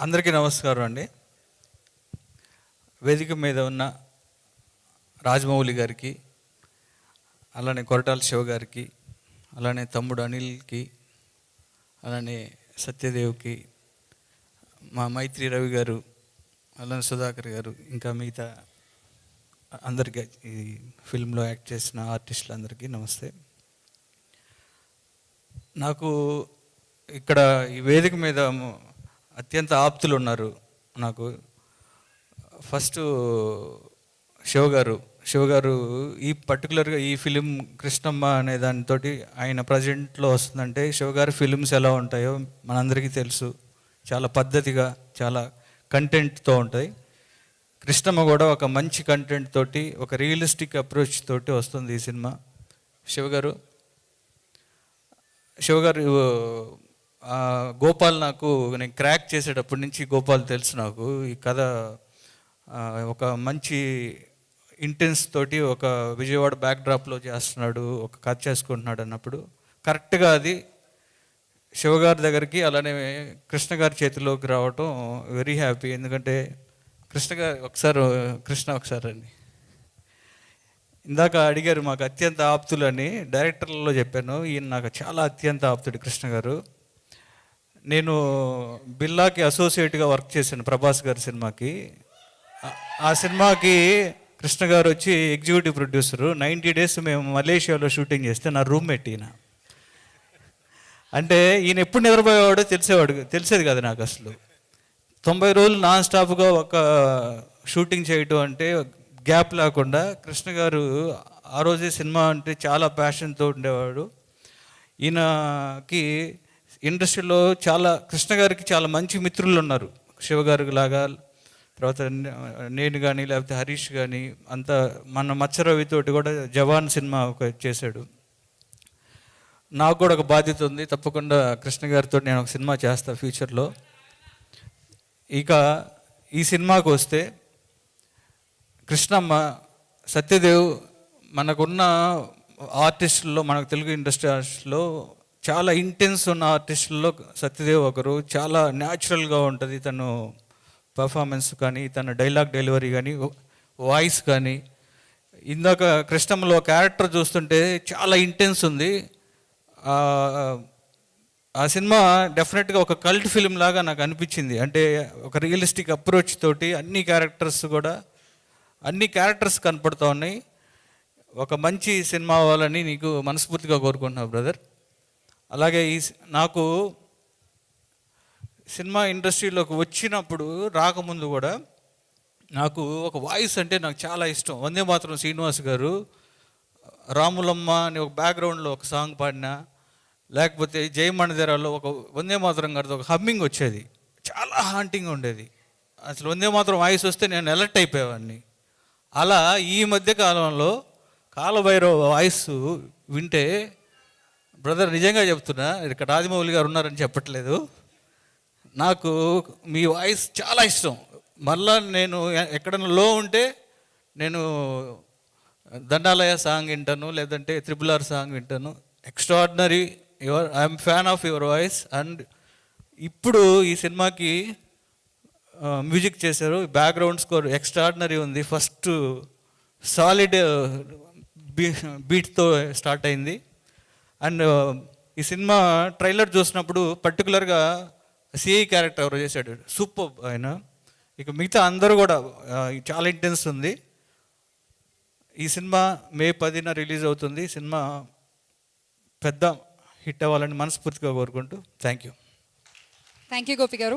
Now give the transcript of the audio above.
అందరికీ నమస్కారం అండి. వేదిక మీద ఉన్న రాజమౌళి గారికి, అలానే కొరటాల శివ గారికి, అలానే తమ్ముడు అనిల్కి, అలానే సత్యదేవ్కి, మా మైత్రి రవి గారు, అలానే సుధాకర్ గారు, ఇంకా మిగతా అందరికీ ఈ ఫిల్మ్లో యాక్ట్ చేసిన ఆర్టిస్టులందరికీ నమస్తే. నాకు ఇక్కడ ఈ వేదిక మీద అత్యంత ఆప్తులు ఉన్నారు. నాకు ఫస్ట్ శివ గారు ఈ పర్టికులర్గా ఈ ఫిలిం కృష్ణమ్మ అనే దానితో ఆయన ప్రజెంట్లో వస్తుందంటే శివ గారి ఫిలిమ్స్ ఎలా ఉంటాయో మనందరికీ తెలుసు. చాలా పద్ధతిగా, చాలా కంటెంట్తో ఉంటాయి. కృష్ణమ్మ కూడా ఒక మంచి కంటెంట్ తోటి, ఒక రియలిస్టిక్ అప్రోచ్ తోటి వస్తుంది ఈ సినిమా. శివ గారు గోపాల్, నాకు నేను క్రాక్ చేసేటప్పటి నుంచి గోపాల్ తెలుసు నాకు. ఈ కథ ఒక మంచి ఇంటెన్స్ తోటి ఒక విజయవాడ బ్యాక్డ్రాప్లో చేస్తున్నాడు, ఒక కథ చేసుకుంటున్నాడు అన్నప్పుడు కరెక్ట్గా అది శివ గారి దగ్గరికి, అలానే కృష్ణ గారి చేతిలోకి రావటం వెరీ హ్యాపీ. ఎందుకంటే కృష్ణ ఒకసారి అండి, ఇందాక అడిగారు మాకు అత్యంత ఆప్తులని. డైరెక్టర్లలో చెప్పాను, ఈయన నాకు చాలా అత్యంత ఆప్తుడు కృష్ణ గారు. నేను బిల్లాకి అసోసియేట్గా వర్క్ చేశాను ప్రభాస్ గారి సినిమాకి. ఆ సినిమాకి కృష్ణ గారు వచ్చి ఎగ్జిక్యూటివ్ ప్రొడ్యూసరు. 90 days మేము మలేషియాలో షూటింగ్ చేస్తే నా రూమ్మేట్ ఈయన. అంటే ఈయన ఎప్పుడు నిద్రపోయేవాడో తెలిసేది కదా నాకు అసలు. 90 రోజులు నాన్ స్టాప్గా ఒక షూటింగ్ చేయటం అంటే గ్యాప్ లేకుండా. కృష్ణ గారు ఆ రోజే సినిమా అంటే చాలా ప్యాషన్తో ఉండేవాడు. ఈయనకి ఇండస్ట్రీలో కృష్ణ గారికి చాలా మంచి మిత్రులు ఉన్నారు. శివ గారికి లాగా, తర్వాత నేను కానీ, లేకపోతే హరీష్ కానీ, అంతా మన మత్స్యరవితోటి కూడా జవాన్ సినిమా చేశాడు. నాకు కూడా ఒక బాధ్యత ఉంది, తప్పకుండా కృష్ణ గారితో నేను ఒక సినిమా చేస్తాను ఫ్యూచర్లో. ఇక ఈ సినిమాకు వస్తే కృష్ణమ్మ, సత్యదేవ్, మనకున్న ఆర్టిస్టుల్లో, మనకు తెలుగు ఇండస్ట్రీ ఆర్టిస్టులో చాలా ఇంటెన్స్ ఉన్న ఆర్టిస్టుల్లో సత్యదేవ్ ఒకరు. చాలా న్యాచురల్గా ఉంటుంది తను పర్ఫార్మెన్స్ కానీ, తన డైలాగ్ డెలివరీ కానీ, వాయిస్ కానీ. ఇందాక కృష్ణమ్మలో క్యారెక్టర్ చూస్తుంటే చాలా ఇంటెన్స్ ఉంది. ఆ సినిమా డెఫినెట్గా ఒక కల్ట్ ఫిలిం లాగా నాకు అనిపించింది. అంటే ఒక రియలిస్టిక్ అప్రోచ్ తోటి అన్ని క్యారెక్టర్స్ కనపడుతూ ఉన్నాయి. ఒక మంచి సినిమా అవ్వాలని నీకు మనస్ఫూర్తిగా కోరుకుంటున్నాను బ్రదర్. అలాగే నాకు సినిమా ఇండస్ట్రీలోకి వచ్చినప్పుడు, రాకముందు కూడా నాకు ఒక వాయిస్ అంటే నాకు చాలా ఇష్టం. వందే మాత్రం శ్రీనివాస్ గారు రాములమ్మ అని ఒక బ్యాక్గ్రౌండ్లో ఒక సాంగ్ పాడినా, లేకపోతే జయమణిధరాలో ఒక వందే మాత్రం గారితో ఒక హమ్మింగ్ వచ్చేది, చాలా హాంటింగ్ ఉండేది. అసలు వందే మాత్రం వాయిస్ వస్తే నేను అలర్ట్ అయిపోయేవాడిని. అలా ఈ మధ్య కాలంలో కాలభైరవ వాయిస్ వింటే, బ్రదర్ నిజంగా చెప్తున్నా, ఇక్కడ రాజమౌళి గారు ఉన్నారని చెప్పట్లేదు, నాకు మీ వాయిస్ చాలా ఇష్టం. మళ్ళా నేను ఎక్కడైనా లో ఉంటే నేను దండాలయ సాంగ్ వింటాను, లేదంటే RRR సాంగ్ వింటాను. Extraordinary, I'm fan of your voice. And ఇప్పుడు ఈ సినిమాకి మ్యూజిక్ చేశారు, బ్యాక్గ్రౌండ్ స్కోర్ ఎక్స్ట్రాడినరీ ఉంది. ఫస్ట్ సాలిడ్ బీట్తో స్టార్ట్ అయింది. అండ్ ఈ సినిమా ట్రైలర్ చూసినప్పుడు పర్టికులర్గా సిఐ క్యారెక్టర్ ఎవరు చేశాడు, సూపర్ ఆయన. ఇక మిగతా అందరూ కూడా చాలా ఇంటెన్స్ ఉంది. ఈ సినిమా May 10న రిలీజ్ అవుతుంది. సినిమా పెద్ద హిట్ అవ్వాలని మనస్ఫూర్తిగా కోరుకుంటూ థ్యాంక్ యూ గోపి గారు.